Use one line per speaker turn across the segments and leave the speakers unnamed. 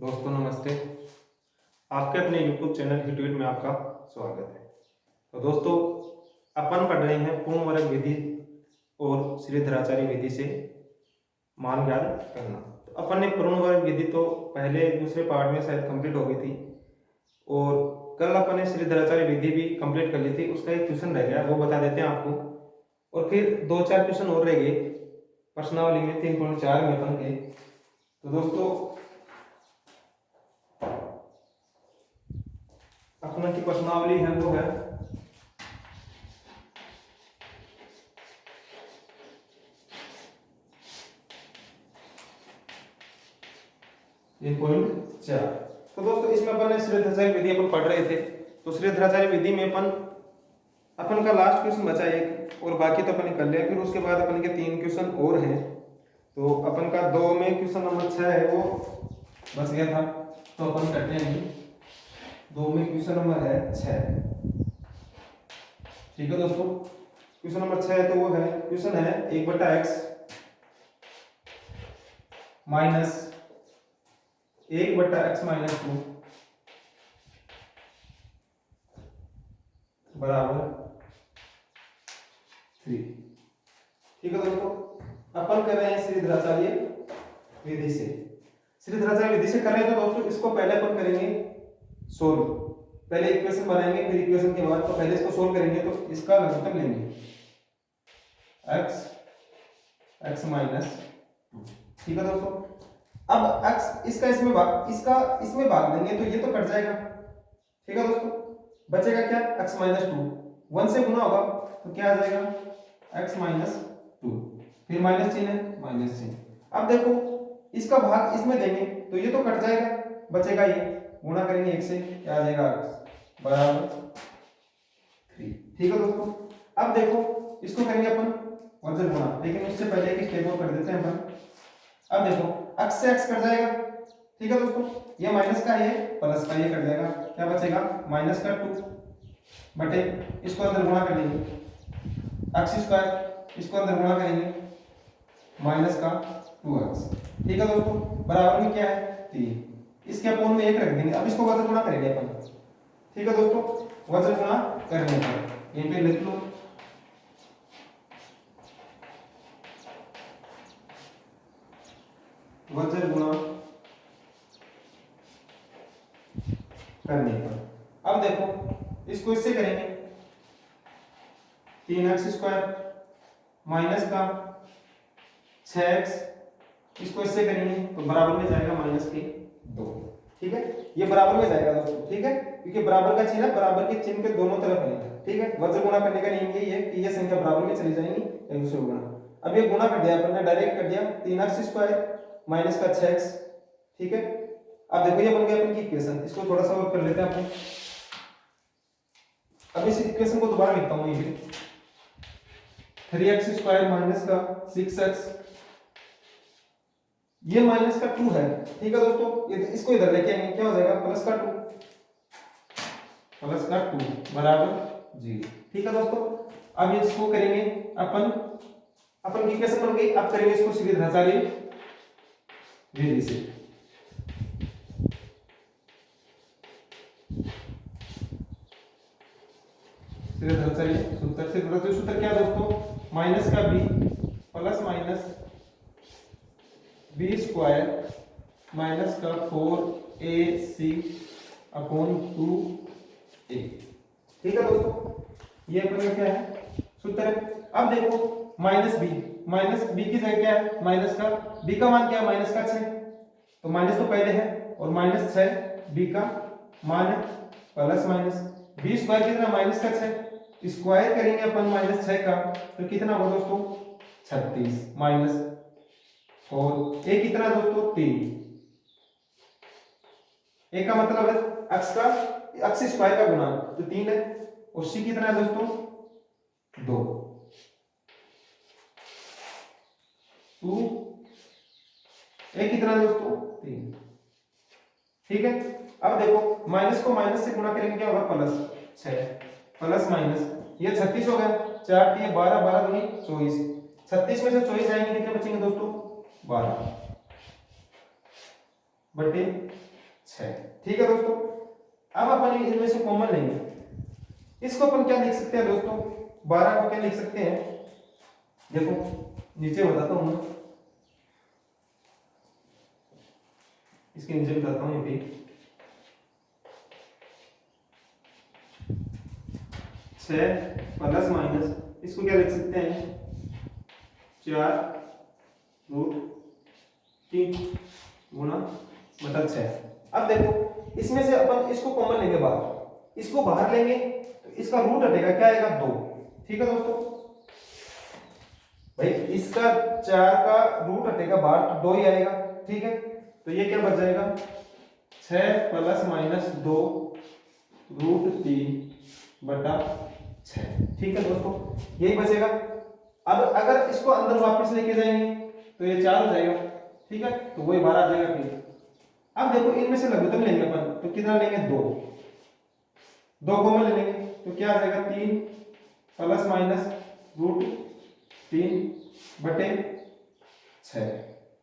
दोस्तों नमस्ते। आपके अपने YouTube चैनल हिटविट में आपका स्वागत है। तो दोस्तों अपन पढ़ रहे हैं पूर्ण वर्ग विधि और श्रीधराचार्य विधि से मान ज्ञात करना। तो अपन ने पूर्ण वर्ग विधि तो पहले दूसरे पार्ट में शायद कंप्लीट हो गई थी और कल अपन ने श्रीधराचार्य विधि भी कंप्लीट कर ली थी। उसका एक क्वेश्चन रह गया, वो बता देते हैं आपको। और फिर 2-4 क्वेश्चन और रह गए प्रश्नावली में 3.4 में अपन के। तो दोस्तों अपना की प्रश्नावली है वो है 3.4। तो दोस्तों इसमें अपन ने श्रीधराचार्य विधि अपन पढ़ रहे थे। तो श्रीधराचार्य विधि में अपन का लास्ट क्वेश्चन बचा एक और बाकी तो अपन ने कर लिया। फिर उसके बाद अपन के 3 क्वेश्चन और हैं। तो अपन का 2 में क्वेश्चन नंबर 6 है वो बच गया था, तो अपन करते हैं 2 में क्वेश्चन नंबर है 6। ठीक है दोस्तों, क्वेश्चन नंबर 6 है तो वो है क्वेश्चन है 1/x माइनस 1/x माइनस 2 बराबर 3। ठीक है दोस्तों, अपन कर रहे हैं श्रीधराचार्य विधि से। श्रीधराचार्य विधि से कर रहे हैं तो दोस्तों इसको पहले अपन करेंगे सोल्व। पहले इक्वेशन बनाएंगे, फिर इक्वेशन के बाद तो पहले इसको सोल्व करेंगे। तो इसका लघुत्तम लेंगे x माइनस 2। ठीक है दोस्तों, अब x इसका इसमें भाग देंगे तो ये तो कट जाएगा। ठीक है दोस्तों, बचेगा क्या x माइनस 2। 1 से गुना होगा तो क्या आ जाएगा x माइनस 2, फिर माइनस चिन्ह है माइनस चिन्ह। अब देखो इसका भाग इसमें देंगे तो ये तो कट जाएगा, बचेगा ये, गुणा करेंगे 1 से, क्या आ जाएगा x बराबर 3। ठीक है दोस्तों, अब देखो इसको करेंगे अपन वर्जन गुणा, लेकिन उससे पहले एक स्टेप और कर देते हैं अपन। अब देखो x से x कट जाएगा। ठीक है दोस्तों, ये माइनस का ये प्लस का ये कट जाएगा, क्या बचेगा माइनस का 2 बटे इसको अंदर गुणा कर लेंगे x स्क्वायर, इसको अंदर गुणा करेंगे माइनस का 2x। ठीक है दोस्तों, बराबर में क्या है 3, इसके अपोन में 1 रख देंगे। अब इसको वजन गुणा करेंगे अपन। ठीक है दोस्तों, वजन गुणा करने पर यहीं पे लिख लो वजन गुणा करने पर। अब देखो इसको इससे करेंगे 3x स्क्वायर माइनस का 6x, इसको इससे करेंगे तो बराबर में जाएगा माइनस के 2। ठीक है, ये बराबर में जाएगा दोस्तों। ठीक है, क्योंकि बराबर का चिन्ह बराबर के चिन्ह के दोनों तरफ है। ठीक है, वज्र गुणा करने का नियम यही है कि ये संख्या बराबर में चली जाएंगी एक दूसरे को गुणा। अब ये गुणा कर दिया अपन ने, डायरेक्ट कर दिया 3x स्क्वायर माइनस का 6x। ठीक है, अब देखो ये बन गया अपन की इक्वेशन। इसको थोड़ा सा और कर लेते हैं अपन। अब इस इक्वेशन को दोबारा लिखता हूं, ये 3x स्क्वायर माइनस का 6x, ये माइनस का 2 है। ठीक है दोस्तों, ये इसको इधर लेके आएंगे, क्या हो जाएगा प्लस का 2 बराबर 0। ठीक है दोस्तों, अब इसको करेंगे अपन की इक्वेशन बन गई। अब करेंगे इसको श्रीधराचार्य विधि से। श्रीधराचार्य सूत्र क्या दोस्तों, माइनस का b plus minus b square minus का 4ac अपॉन 2a। ठीक है दोस्तों, ये अपन का क्या है सूत्र है। अब देखो माइनस b की जगह क्या है माइनस का, b का मान क्या है माइनस का 6, तो माइनस तो पहले है और माइनस 6 b का मान है प्लस माइनस b स्क्वायर कितना माइनस का 6, स्क्वायर करेंगे अपन माइनस 6 का तो कितना होगा दोस्तों 36 माइनस, और a कितना दोस्तों 3। a का मतलब है x स्क्वायर का गुणा तो 3 है, और c कितना है दोस्तों 2। 2 a कितना है दोस्तों 3। ठीक है, अब देखो माइनस को माइनस से गुणा करेंगे क्या होगा प्लस 6 प्लस माइनस, ये 36 हो गया, 4 3 12 12 दूनी 24, 36 में से 24 जाएंगे कितने बचेंगे दोस्तों 12 बटे 6। ठीक है दोस्तों, अब अपन इनमें से कॉमन लेंगे, इसको अपन क्या लिख सकते हैं दोस्तों, 12 को क्या लिख सकते हैं, देखो नीचे बताता हूं मैं, इसके नीचे बताता हूं, ये पे 6 प्लस माइनस, इसको क्या लिख सकते हैं, 4√3 गुना मतलब 6। अब देखो इसमें से अपन इसको कॉमन लेंगे बाहर, इसको बाहर लेंगे तो इसका रूट हटेगा, क्या आएगा 2। ठीक है दोस्तों, भाई इसका 4 का रूट हटेगा बाहर तो 2 ही आएगा। ठीक है, तो ये क्या बच जाएगा, 6 प्लस माइनस 2√3/6। ठीक है दोस्तों, यही बचेगा। अब अगर इसको अंदर वापस लेके जाएंगे तो ये 4 हो जाएगा। ठीक है, तो वही 12 आ जाएगा फिर। अब देखो इनमें से लघुत्तम लेंगे अपन, तो कितना लेंगे, 2 कॉमन ले लेंगे तो क्या आ जाएगा, 3 प्लस माइनस √3/6।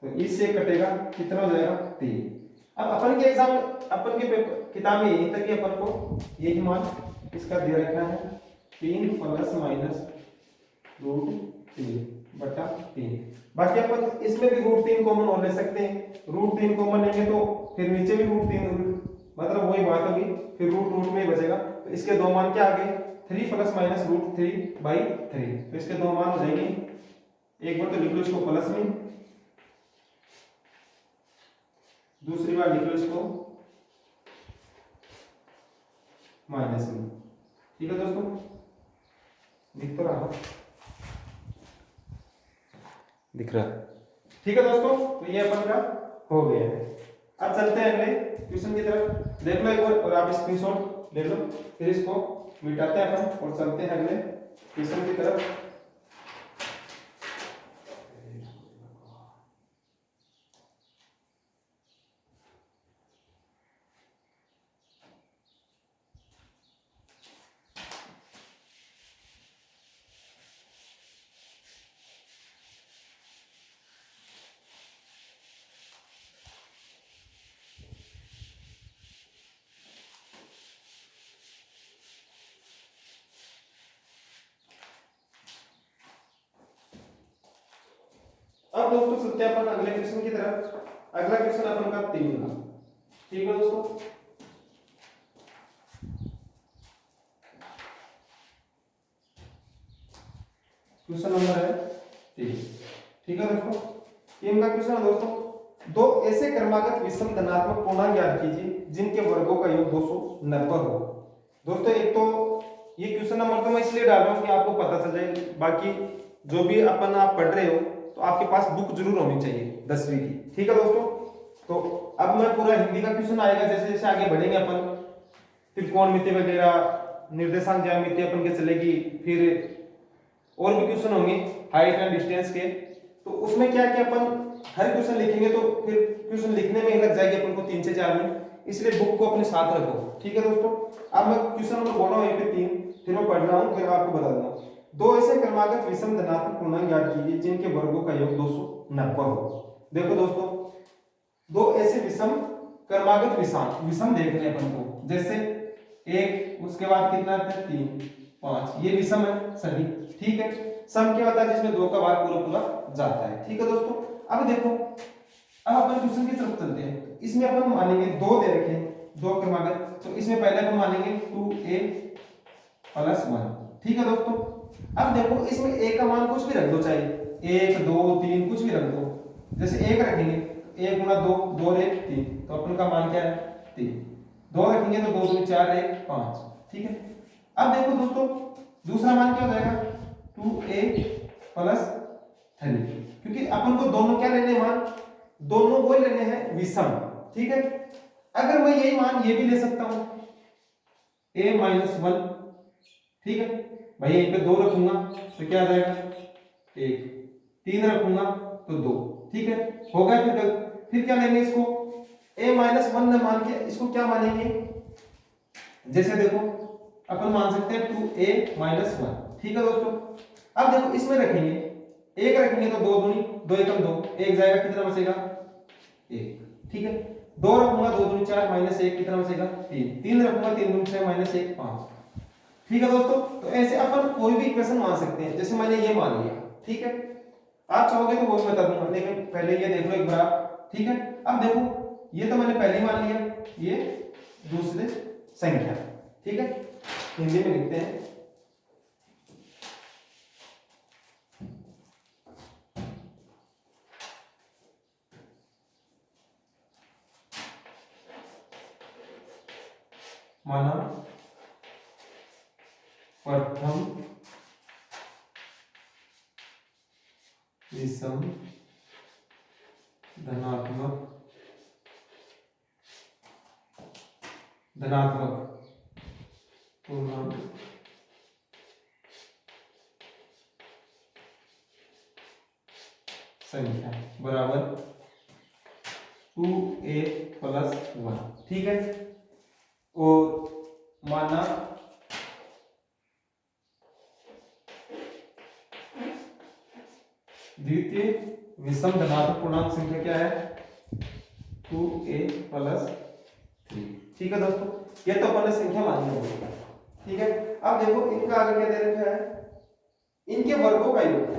तो इससे कटेगा, कितना हो जाएगा, 3। अब अपन के एग्जाम, अपन के पेपर किताब में यही तक कि अपन को यही मान इसका दे रखा है, 3 प्लस माइनस √3/3। बाकी अपन इसमें भी √3 कॉमन और ले सकते हैं, √3 कॉमन लेंगे तो फिर नीचे भी √3 मतलब वही बात होगी, फिर रूट में ही बचेगा। तो इसके दो मान क्या आ गए, 3 प्लस माइनस √3/3। तो इसके दो मान हो जाएंगे, एक बार तो लिख लो इसको प्लस में, दूसरी बार लिख लो इसको माइनस में। ठीक है दोस्तों, दिख तो रहा, दिख रहा। ठीक है दोस्तों, तो ये अपन का हो गया है। अब चलते हैं अगले क्वेश्चन की तरफ, देख लो एक बार और आप स्क्रीनशॉट ले लो, फिर इसको मिटाते हैं अपन और चलते हैं अगले क्वेश्चन की तरफ। अब दोस्तों चलते हैं अपन अगले क्वेश्चन की तरफ। अगला क्वेश्चन अपन का 3 का। ठीक है दोस्तों, क्वेश्चन नंबर है 3। ठीक है दोस्तों, 3 का क्वेश्चन है दोस्तों, दो ऐसे क्रमागत विषम धनात्मक पूर्णांक ज्ञात कीजिए जिनके वर्गों का योग 290 हो। दोस्तों एक तो ये क्वेश्चन नंबर तो मैं इसलिए डाल रहा हूँ कि आपको पता चल जाए, बाकी जो भी अपन आप पढ़ रहे हो तो आपके पास बुक जरूर होनी चाहिए 10वीं की। ठीक है दोस्तों, तो अब मैं पूरा हिंदी का क्वेश्चन आएगा, जैसे जैसे आगे बढ़ेंगे अपन, त्रिकोणमिति वगैरह, निर्देशांक ज्यामिति अपन के चलेगी, फिर और भी क्वेश्चन होंगे हाइट एंड डिस्टेंस के। तो उसमें क्या कि अपन हर क्वेश्चन लिखेंगे तो फिर क्वेश्चन लिखने में ही लग जाएगी अपन को 3 से 4 मिनट, इसलिए बुक को अपने साथ रखो। ठीक है दोस्तों, अब मैं क्वेश्चन नंबर बोल रहा हूँ यहाँ पे 3, फिर मैं पढ़ रहा हूँ, फिर आपको बता दूंगा। दो ऐसे क्रमागत विषम धनात्मक पूर्णांक ज्ञात कीजिए जिनके वर्गों का योग 290 हो। देखो दोस्तों, दो ऐसे विषम क्रमागत विषम देख रहे हैं अपन को, जैसे 1, उसके बाद कितना आता है 3, 5, ये विषम है सभी। ठीक है, सम क्या होता है, जिसमें 2 का भाग पूरा पूरा जाता है। ठीक है दोस्तों, अब देखो, अब अपन क्वेश्चन की तरफ चलते हैं। इसमें अपन मानेंगे 2 दे रखे हैं, 2 क्रमागत, तो इसमें पहले अपन मानेंगे 2a + 1। ठीक है दोस्तों, अब देखो इसमें a का मान कुछ भी रख दो, चाहे 1, 2, 3 कुछ भी रख दो। जैसे 1 रखेंगे, 1 × 2, 2 और 1 3, तो अपन का मान क्या है 3। 2 रखेंगे तो 2 2 4 1 5। ठीक है, अब देखो दोस्तों दूसरा मान क्या हो जाएगा, 2a + 3, क्योंकि अपन को दोनों क्या लेने हैं मान, दोनों वो लेने हैं विषम। ठीक है, अगर मैं यही मान ये भी ले सकता हूं a - 1। ठीक है भाई, यहीं पे 2 रखूंगा तो क्या आ जाएगा 1, 3 रखूंगा तो 2। ठीक है, हो गया। फिर क्या लेंगे इसको, a - 1 न मान के इसको क्या मानेंगे, जैसे देखो अपन मान सकते हैं 2a - 1। ठीक है दोस्तों, अब देखो इसमें रखेंगे 1 रखेंगे तो 2 दूनी 2 एकम 2, 1 जाएगा, कितना बचेगा 1। ठीक है, 2 रखूंगा 2 दूनी 4 माइनस 1 कितना बचेगा 3, 3 रखूंगा 3 दूनी 6 माइनस 1 5। ठीक है दोस्तों, तो ऐसे अपन कोई भी इक्वेशन मान सकते हैं, जैसे मैंने ये मान लिया, ठीक है। आप चाहोगे तो वो भी बता दूंगा, लेकिन पहले ये देख लो एक बार, ठीक है। अब देखो ये तो मैंने पहले ही मान लिया, ये दूसरे संख्या, ठीक है। हिंदी में लिखते हैं, माना प्रथम विषम धनात्मक पूर्णांक संख्या बराबर 2a + 1, ठीक है। और माना द्वितीय विषम धनात्मक पूर्णांक संख्या क्या है 2a + 3, ठीक है दोस्तों। ये तो अपन ने संख्या मानी है, ठीक है। अब देखो इनका आगे क्या दे रखा है, इनके वर्गों का योग,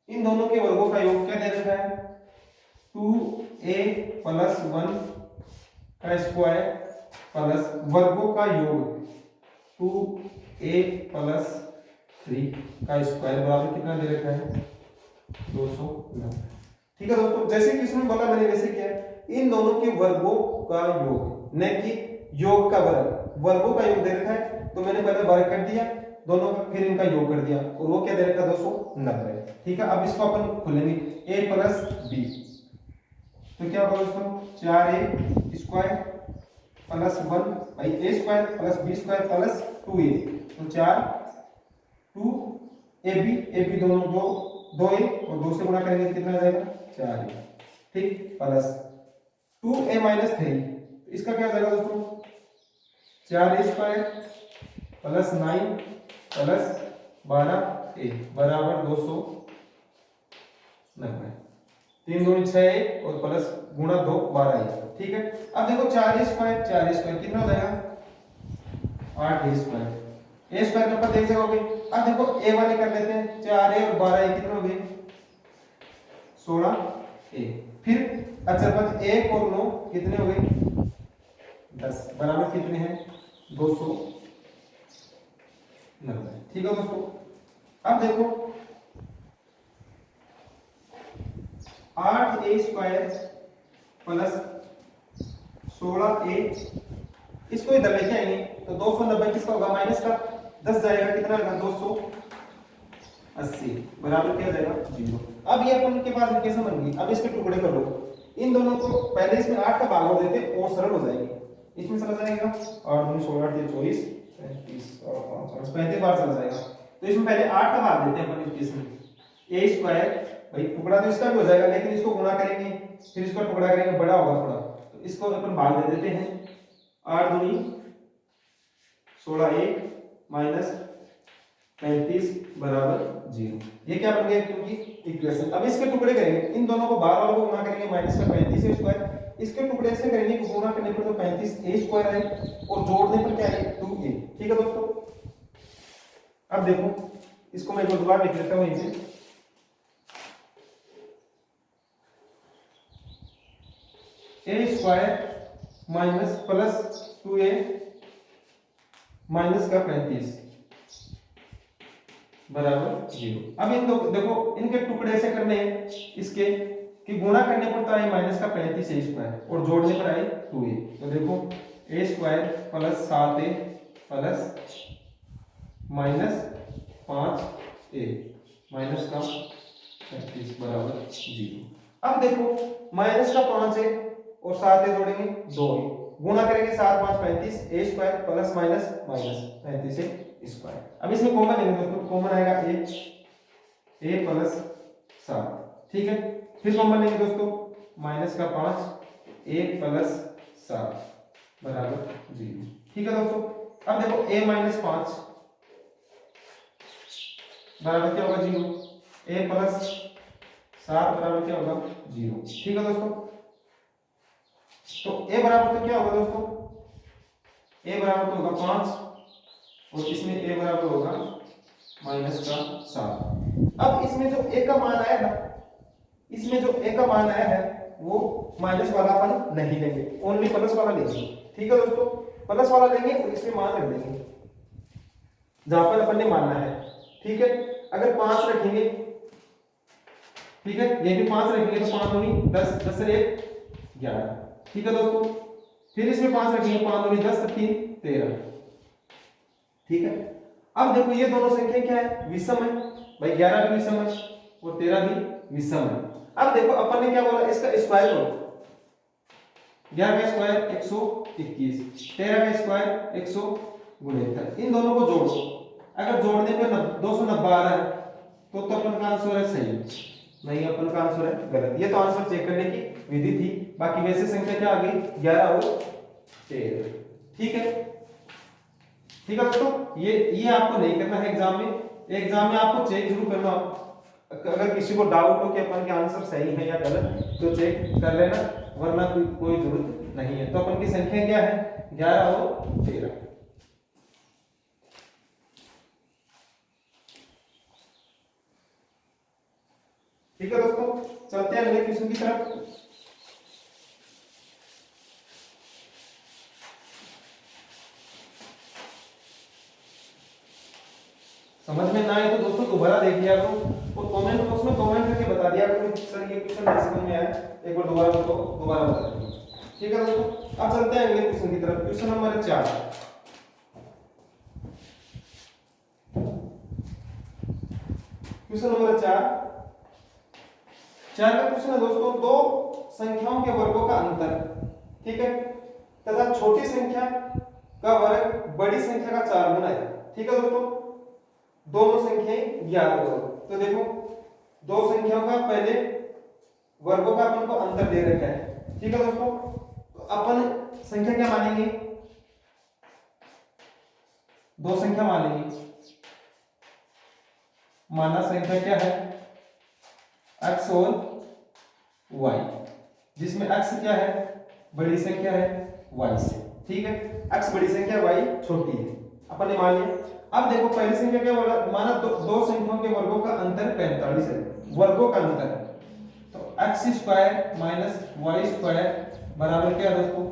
इन दोनों के वर्गों का योग क्या दे रखा है 2a + 1 का स्क्वायर प्लस वर्गों का योग 2a + 3 का स्क्वायर बराबर कितना दे रखा है 290। ठीक है दोस्तों, जैसे कि इसमें बोला मैंने वैसे किया है, इन दोनों के वर्गों का योग, न कि योग का वर्ग, वर्गों का योग दे रखा है, तो मैंने पहले वर्ग कर दिया दोनों का, फिर इनका योग कर दिया, और वो क्या दे रखा 290। ठीक है, अब इसको अपन खोलेंगे a + b, तो क्या होगा दोस्तों 4a² + 1 भाई a² + b² + 2a, तो 4 2ab दोनों 2a और 2 से गुणा करेंगे तो कितना आ जाएगा 4a, ठीक, प्लस 2a - 3, इसका क्या हो जाएगा दोस्तों 4a² + 9 + 12a बराबर 290। 3 दूनी 6 और प्लस गुणा 2 12, ठीक है। अब देखो 4a² कितना हो जाएगा 8a², a² के ऊपर देख जाओगे। अब देखो a वाले कर लेते हैं, 4a और 12a कितने हो गए 16a, फिर अचर पद 1 और 9 कितने हो गए 10 बराबर कितने हैं 290। ठीक है दोस्तों, अब देखो 8a² + 16a, इसको इधर लेके आएंगे तो 290 किसका होगा माइनस का 10 जाएगा, कितना होगा 280 बराबर क्या जाएगा 0। अब ये अपन के पास इक्वेशन बन गई। अब इसके टुकड़े कर लो, इन दोनों को पहले इसमें 8 का भाग और देते और सरल हो जाएगी, इसमें चला जाएगा 8 दूनी 16 8 24 35 और 5 35 बार चला जाएगा। तो इसमें पहले 8 का भाग देते हैं अपन इक्वेशन, a² भाई टुकड़ा तो इसका भी हो जाएगा, लेकिन इसको गुणा करेंगे फिर इसको टुकड़ा करेंगे, बड़ा होगा थोड़ा, तो इसको अपन भाग दे देते हैं 8 दूनी 16a - 35 बराबर 0। ये क्या बन गया क्योंकि इक्वेशन। अब इसके टुकड़े करेंगे, इन दोनों को बाहर वालों को गुणा करेंगे माइनस का 35a², इसके टुकड़े ऐसे करेंगे कि गुणा करने पर तो 35a² आए और जोड़ने पर क्या आए 2a। ठीक है दोस्तों, अब देखो इसको मैं एक बार लिख लेता हूं यहीं से, a² minus plus 2a minus का 35 बराबर 0। अब इन देखो इनके टुकड़े ऐसे करने हैं इसके कि गुणा करने पर तो आए माइनस का 35a² और जोड़ने पर आए 2a, तो देखो a² + 7a plus minus 5a minus का 35 बराबर 0। अब देखो माइनस का 5 है और 7 है जोड़ेंगे 2 है, गुणा करेंगे 7 5 35 a² plus minus minus 35a²। अब इसमें कॉमन लेंगे दोस्तों, कॉमन आएगा a + 7, ठीक है। फिर कॉमन लेंगे दोस्तों माइनस का 5 a + 7 बराबर 0। ठीक है दोस्तों, अब देखो a - 5 बराबर क्या होगा 0, a + 7 बराबर क्या होगा 0। ठीक है दोस्तों, तो a बराबर तो क्या होगा दोस्तों, a बराबर तो होगा 5 और इसमें a बराबर होगा -7। अब इसमें जो a का मान आया है, इसमें जो a का मान आया है वो माइनस वाला अपन नहीं लेंगे, ओनली प्लस वाला लेंगे। ठीक है दोस्तों, प्लस वाला लेंगे और इसमें मान रख देंगे जहां पर अपन ने मानना है। ठीक है, अगर 5 रखेंगे, ठीक है, ये भी 5 रखेंगे तो 5 दूनी 10, 10 से 1 11। ठीक है दोस्तों, फिर इसमें 5 रखेंगे, 5 दूनी 10, 3 13। ठीक है, अब देखो ये दोनों संख्या क्या है, विषम है भाई, 11 भी विषम है और 13 भी विषम है। अब देखो अपन ने क्या बोला, इसका स्क्वायर करो, 11 का स्क्वायर 121, 13 का स्क्वायर 169, इन दोनों को जोड़ो। अगर जोड़ने पे 290 आ रहा है तो अपन का आंसर है सही, नहीं अपन का आंसर है गलत। ये तो आंसर चेक करने की विधि थी, बाकी वैसे संख्या क्या आ गई 11 और 13। ठीक है, ठीक है दोस्तों, ये आपको नहीं करना है एग्जाम में। एग्जाम में आपको चेक जरूर करना, अगर किसी को डाउट हो कि अपन के आंसर सही है या गलत तो चेक कर लेना, वरना कोई जरूरत नहीं है। तो अपन की संख्या क्या है 11 और 13। ठीक है दोस्तों, चलते हैं अगले क्वेश्चन की तरफ। समझ में ना आए तो दोस्तों दोबारा देख लिया करो और कमेंट बॉक्स में कमेंट करके बता दिया करो कि सर ये क्वेश्चन नहीं समझ में आया, एक बार दोबारा तो दोबारा बता दीजिए। ठीक है दोस्तों, अब चलते हैं अगले क्वेश्चन की तरफ। Question number 4। क्वेश्चन नंबर 4 का क्वेश्चन है दोस्तों, दो संख्याओं के वर्गों का अंतर, ठीक है, तथा छोटी संख्या का वर्ग बड़ी संख्या का 4 गुना है। ठीक है दोस्तों, दोनों संख्याएं ज्ञात करो। तो देखो दो संख्याओं का पहले वर्गों का अपन को अंतर दे रखा है। ठीक है दोस्तों, तो अपन संख्या क्या मानेंगे, दो संख्या मानेंगे। माना संख्या क्या है x और y, जिसमें x क्या है बड़ी संख्या है y से। ठीक है, x बड़ी संख्या y छोटी है, अपन ने मान लिया। अब देखो पहली संख्या क्या बोला, माना दो संख्याओं के वर्गों का अंतर 45 है, वर्गों का अंतर। तो x square minus y square बराबर क्या दोस्तों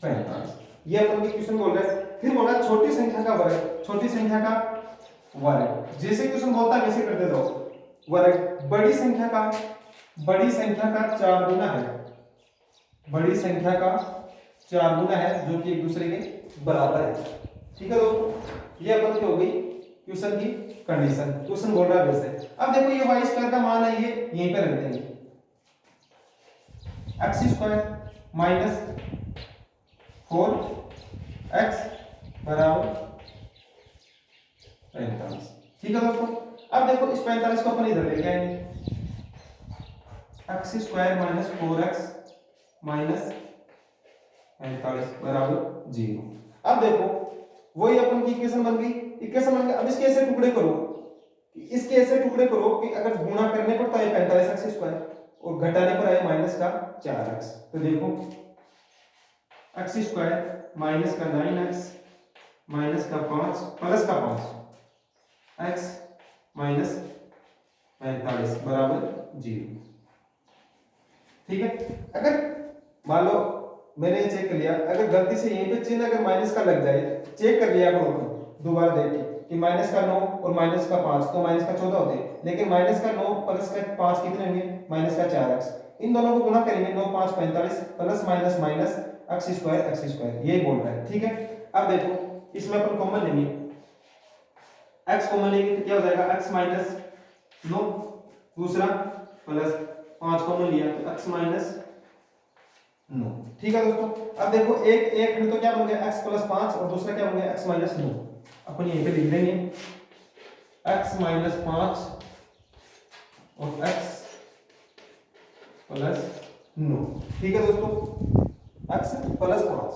45। ये अपन के क्वेश्चन बोल रहे हैं। फिर बोला छोटी संख्या का वर्ग, छोटी संख्या का वर्ग, जैसे क्वेश्चन बोलता है वैसे करते जाओ। वर्ग बड़ी संख्या का 4 गुना है, बड़ी संख्या का 4 गुना है जो कि एक दूसरे के बराबर है। ठीक है दोस्तों, ये अपन की हो गई क्वेश्चन की कंडीशन। क्वेश्चन बोल रहा है वैसे। अब देखो ये y स्क्वायर का मान है, ये यहीं पे रख देंगे, x स्क्वायर माइनस 4x बराबर 45। ठीक है दोस्तों, अब देखो इस 45 को अपन इधर लेके आएंगे, x square minus 4x minus 45 बराबर 0। अब देखो वही अपन की इक्वेशन बन गई, इक्वेशन बन गई। अब इसके ऐसे टुकड़े करो, इसके ऐसे टुकड़े करो कि अगर गुणा करने पर तो आए 45x स्क्वायर और घटाने पर आए माइनस का 4x। तो देखो x स्क्वायर माइनस का 9x माइनस का 5 प्लस का 5 x माइनस 45 बराबर 0। ठीक है, अगर मान लो मैंने ये चेक कर लिया, अगर गलती से यहीं पे चिन्ह अगर माइनस का लग जाए, चेक कर लिया करो दोबारा देख के कि माइनस का 9 और माइनस का 5 तो माइनस का 14 होते हैं, लेकिन माइनस का 9 प्लस का 5 कितने होंगे माइनस का 4x। इन दोनों को गुणा करेंगे, 9 5 45 plus minus minus x square यही बोल रहा है। ठीक है, अब देखो इसमें अपन कॉमन लेंगे, x कॉमन लेंगे तो क्या हो जाएगा x माइनस 9, दूसरा प्लस 5 कॉमन लिया तो x माइनस 9। ठीक है दोस्तों, अब देखो एक खंड तो क्या बन गया x प्लस 5 और दूसरा क्या बन गया x माइनस 9। अपन यहीं पे लिख देंगे x माइनस 5 और x प्लस 9। ठीक है दोस्तों, x प्लस 5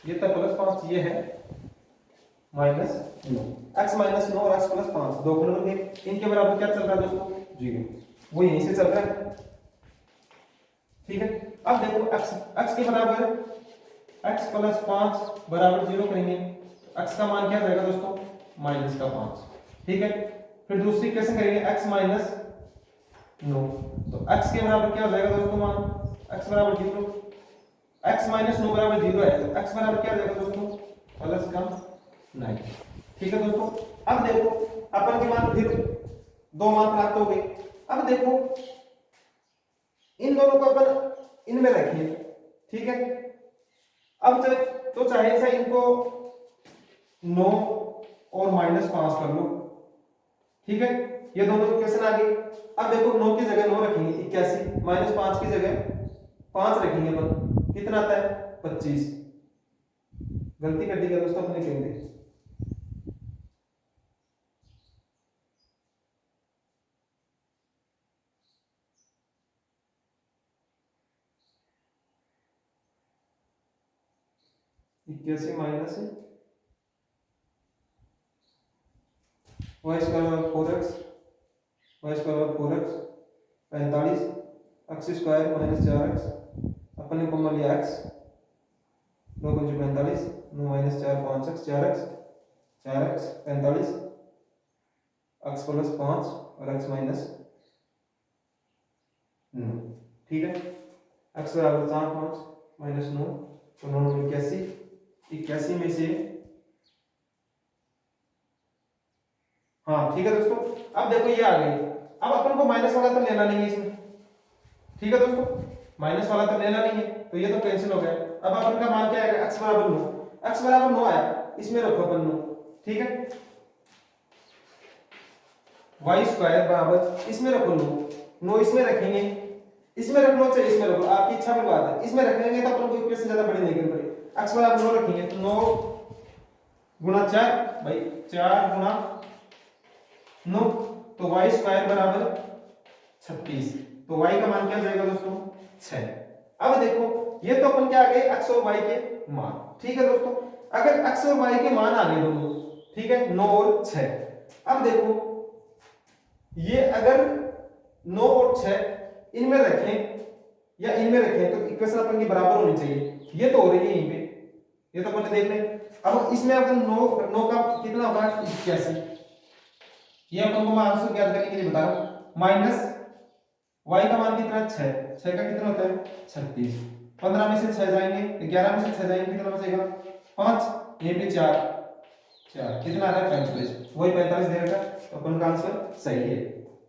ये था प्लस 5, ये है माइनस 9, x माइनस 9 और x प्लस 5 दो खंड बन गए। इनके बराबर क्या चल रहा है दोस्तों 0, वो यहीं से चल रहा है। ठीक है। अब देखो x x के बराबर x प्लस 5 बराबर 0 करेंगे, x का मान क्या रहेगा दोस्तों, माइनस का 5। ठीक है, फिर दूसरी इक्वेशन करेंगे x माइनस 9, तो x के बराबर क्या हो जाएगा दोस्तों मान, x बराबर 0, x माइनस 9 बराबर 0 है, तो x बराबर क्या हो जाएगा दोस्तों, प्लस का 9। ठीक है दोस्तों, अब देखो अपन के मान फिर दो मान प्राप्त हो गए। अब देखो इन दोनों को अपन इनमें रखिए। ठीक है, अब तो चाहे से इनको 9 और -5 कर लो। ठीक है, ये दोनों इक्वेशन आ गई। अब देखो 9 की जगह 9 रखेंगे 81, -5 की जगह 5 रखेंगे अपन, कितना आता है 25। गलती कर दी क्या दोस्तों अपने कहेंगे, इक्यासी minus y square 4x, y square 4x 45, x square -4x, अपन ने कॉमन लिया x, 9 पंजे 45, 9 -4 5x, 4x 45, x प्लस 5 और x माइनस 9। ठीक है, x बराबर 4 5 -9, तो 9 81, 81 में से, हाँ ठीक है दोस्तों। अब देखो ये आ गई, अब अपन को माइनस वाला तो लेना नहीं है इसमें। ठीक है दोस्तों, माइनस वाला तो लेना नहीं है, तो ये तो कैंसिल हो गया। अब अपन का मान क्या आएगा, x बराबर 9, x बराबर 9 आया, इसमें रखो अपन 9। ठीक है, वाई स्क्वायर बराबर इसमें रखो 9, 9 इसमें रखेंगे, इसमें रख लो चाहे इसमें रखो, आपकी इच्छा की बात है। इसमें रखेंगे तो अपन को इक्वेशन ज्यादा बड़ी नहीं करनी पड़ेगी। x बराबर 9 रखेंगे तो 9 गुणा 4 भाई, 4 गुणा 9, तो वाई स्क्वायर बराबर 36, तो y का मान क्या हो जाएगा दोस्तों 6। अब देखो ये तो अपन क्या आ गए x और y के मान। ठीक है दोस्तों, अगर x और y के मान आ गए दोनों, ठीक है 9 और 6। अब देखो ये अगर 9 और 6 इनमें रखें या इनमें रखें तो इक्वेशन अपन की बराबर होनी चाहिए। ये तो हो रही है यहीं पे, ये तो अपन देख लें। अब इसमें अगर 9 का कितना होगा 81, ये अपन को मैं आंसर ज्ञात करने के लिए बता रहा हूं। माइनस y का मान कितना है 6, 6 का कितना होता है 36, 15 में से 6 जाएंगे, 11 में से 6 जाएंगे, कितना बचेगा 5, ये पे 4 4, कितना आ रहा है 45, वही 45 दे रखा, तो अपन का आंसर सही है।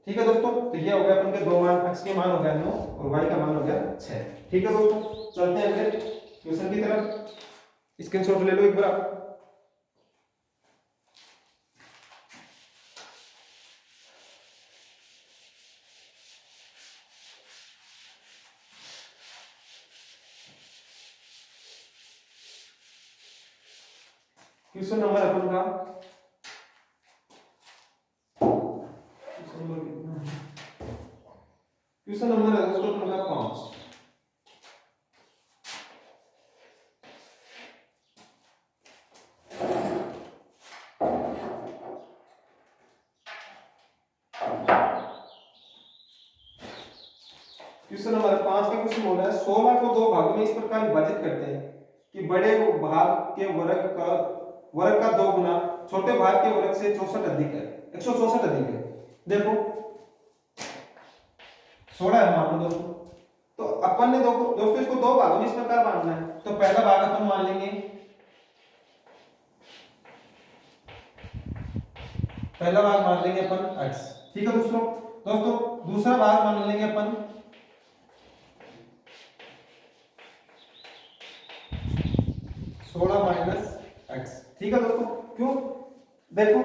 ठीक है दोस्तों, तो ये हो गया अपन के दो मान, x के मान हो गया 9 और y का मान हो गया 6। ठीक है दोस्तों, चलते हैं अगले क्वेश्चन की तरफ, स्क्रीनशॉट ले लो एक बार। क्वेश्चन नंबर अपन का क्वेश्चन नंबर है दोस्तों अपन का 5। क्वेश्चन नंबर 5 का क्वेश्चन बोल रहा है 16 को दो भागों में इस प्रकार विभाजित करते हैं कि बड़े भाग के वर्ग का 2 गुना छोटे भाग के वर्ग से 64 अधिक है, 164 अधिक है। देखो 16 है मान लो दोस्तों, तो अपन ने दोस्तों इसको दो भागों में इस प्रकार बांटना है। तो पहला भाग अपन मान लेंगे, पहला भाग मान लेंगे अपन x। ठीक है दोस्तों, दूसरा भाग मान लेंगे अपन 16 माइनस x। ठीक है दोस्तों, क्यों, देखो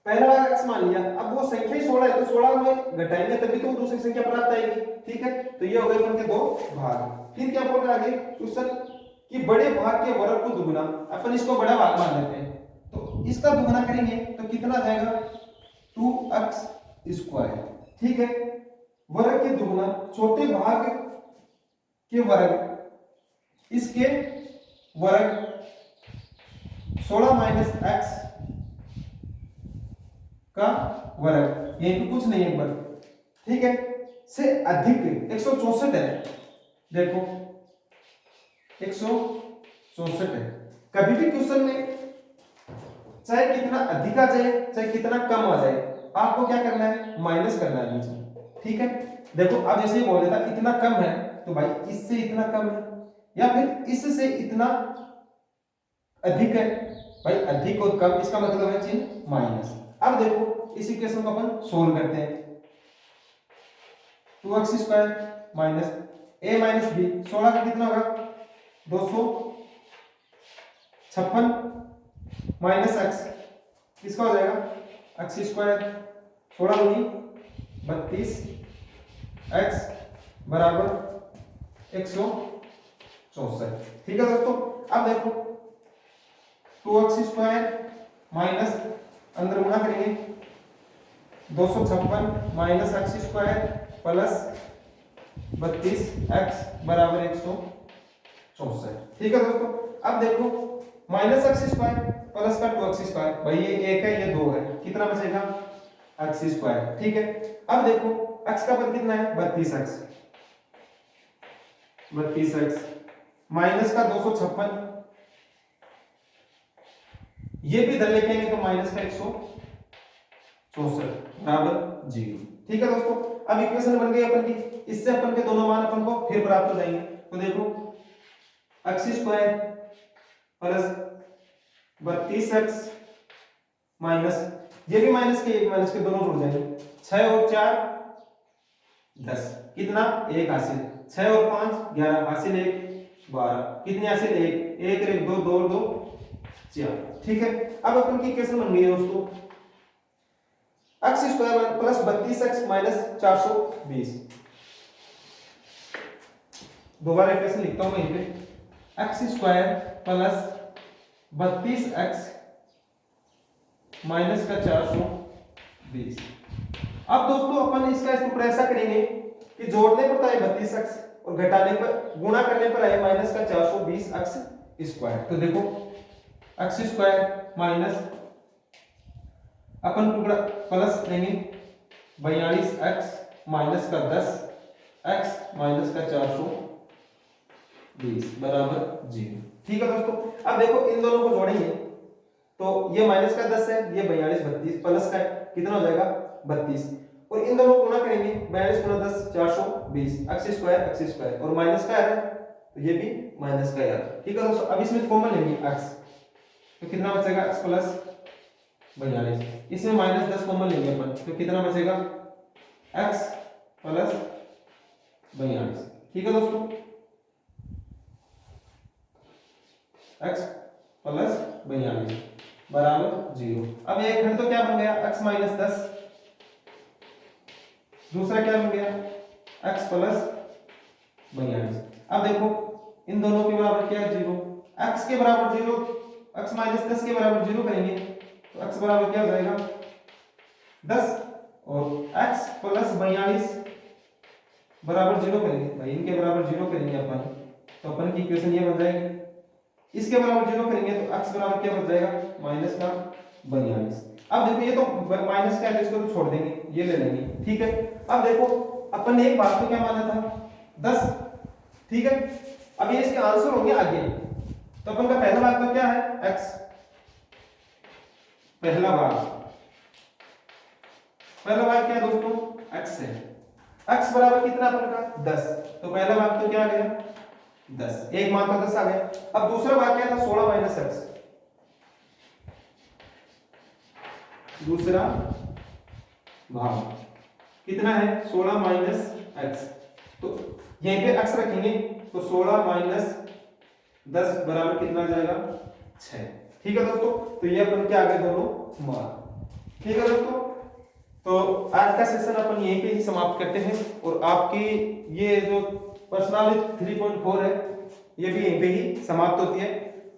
पहला भाग x मान लिया, अब वो संख्या ही 16 है तो 16 में घटाएंगे तभी तो दूसरी संख्या प्राप्त आएगी। ठीक है, तो ये हो गए अपन के दो भाग। फिर क्या बोल रहा है आगे क्वेश्चन कि बड़े भाग के वर्ग को दुगुना, अपन इसको बड़ा भाग मान लेते हैं, तो इसका दुगुना करेंगे तो कितना जाएगा 2x स्क्वायर। ठीक है, वर्ग के दुगुना छोटे भाग के वर्ग, इसके वर्ग 16 माइनस x का वर्ग, यहीं पे कुछ नहीं है वर्ग। ठीक है, से अधिक 164 है, देखो 164 है। कभी भी क्वेश्चन में चाहे कितना अधिक आ जाए चाहे कितना कम आ जाए, आपको क्या करना है, माइनस करना है बीच में, ठीक है। देखो अब जैसे ही बोल देता इतना कम है तो भाई इससे इतना कम है, या फिर इससे इतना अधिक है, भाई अधिक और कम इसका मतलब है चिन्ह माइनस। अब देखो इस इक्वेशन को अपन सोल्व करते हैं। 2x² minus a minus B, 16 का कितना होगा 256 माइनस x, किसका हो जाएगा x², 16 दूनी 32, x बराबर 164। ठीक है दोस्तों, अब देखो 2x² माइनस अंदर गुणा करेंगे 256 माइनस x² प्लस 32x बराबर 164। ठीक है दोस्तों, अब देखो माइनस x² प्लस का 2x², भाई ये 1 है ये 2 है, कितना बचेगा x²। ठीक है, अब देखो x का पद कितना है 32x माइनस का 256, ये भी इधर लेके आएंगे तो माइनस का 164 बराबर 0। ठीक है दोस्तों, अब इक्वेशन बन गई अपन की, इससे अपन के दोनों मान अपन को फिर प्राप्त हो जाएंगे। तो देखो x² प्लस 32x माइनस, ये भी माइनस के दोनों जुड़ जाएंगे, 6 और 4 10, कितना 1 हासिल, 6 और 5 11 हासिल 1 12, कितने हासिल 1 1 1 2 2 2 4। ठीक है, अब अपन की इक्वेशन बन गई है दोस्तों x² प्लस 32x माइनस 420। दोबारा इक्वेशन लिखता हूं मैं यहीं पे, x² प्लस 32x माइनस का 420। अब दोस्तों अपन इसका इसको ऐसा करेंगे कि जोड़ने पर तो आए 32x और घटाने पर गुणा करने पर आए माइनस का 420x²। तो देखो x² माइनस अपन टुकड़ा प्लस लेंगे 42x माइनस का 10x माइनस का 420 बराबर 0। ठीक है दोस्तों, अब देखो इन दोनों को जोड़ेंगे तो ये माइनस का 10 है, ये 42 32 प्लस का है, कितना हो जाएगा 32, और इन दोनों को गुणा करेंगे 42 गुणा 10 420 x² और माइनस का है तो ये भी माइनस का है। ठीक है दोस्तों, अब इसमें कॉमन लेंगे x, तो कितना बचेगा x प्लस 42, इसमें माइनस 10 कॉमन लेंगे अपन तो कितना बचेगा x प्लस 42। ठीक है दोस्तों, x प्लस 42 बराबर 0। अब एक खंड तो क्या बन गया x माइनस 10, दूसरा क्या बन गया x प्लस 42। अब देखो इन दोनों के बराबर क्या है 0, x के बराबर 0, x माइनस 10 के बराबर 0 करेंगे तो x बराबर क्या हो जाएगा 10, और x प्लस 42 बराबर 0 करेंगे, भाई इनके बराबर 0 करेंगे अपन तो अपन की इक्वेशन ये बन जाएगी, इसके बराबर 0 करेंगे तो x बराबर क्या बच जाएगा माइनस का 42। अब देखो ये तो माइनस का है, इसको तो छोड़ देंगे, ये ले लेंगे। ठीक है, अब देखो अपन ने एक बात को क्या माना था 10। ठीक है, अब ये इसके आंसर होंगे आगे, तो अपन का पहला भाग तो क्या है x, पहला भाग क्या है दोस्तों x है, x बराबर कितना अपन का 10, तो पहला भाग तो क्या आ गया 10, एक मान का 10 आ गया। अब दूसरा भाग क्या था 16 माइनस x, दूसरा भाग कितना है 16 माइनस x, तो यहीं पे x रखेंगे तो 16 माइनस 10 बराबर कितना आ जाएगा 6। ठीक है दोस्तों, तो ये अपन क्या आ गए दोनों मान। ठीक है दोस्तों, तो आज का सेशन अपन यहीं पे ही समाप्त करते हैं, और आपकी ये जो पर्सनालिटी 3.4 है ये भी यहीं पे ही समाप्त होती है।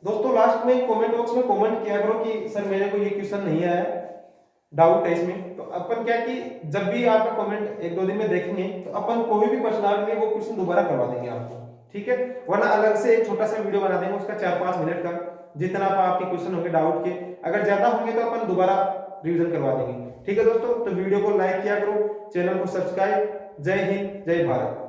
दोस्तों लास्ट में कमेंट बॉक्स में कमेंट किया करो कि सर मेरे को ये क्वेश्चन नहीं आया, डाउट है इसमें, तो अपन क्या कि जब भी आपका कमेंट 1-2 दिन में देखेंगे तो अपन कोई भी पर्सनालिटी में वो क्वेश्चन दोबारा करवा देंगे आपको। ठीक है, वरना अलग से एक छोटा सा वीडियो बना देंगे उसका 4-5 मिनट का, जितना आपके क्वेश्चन होंगे डाउट के, अगर ज्यादा होंगे तो अपन दोबारा रिवीजन करवा देंगे। ठीक है दोस्तों, तो वीडियो को लाइक किया करो, चैनल को सब्सक्राइब। जय हिंद, जय भारत।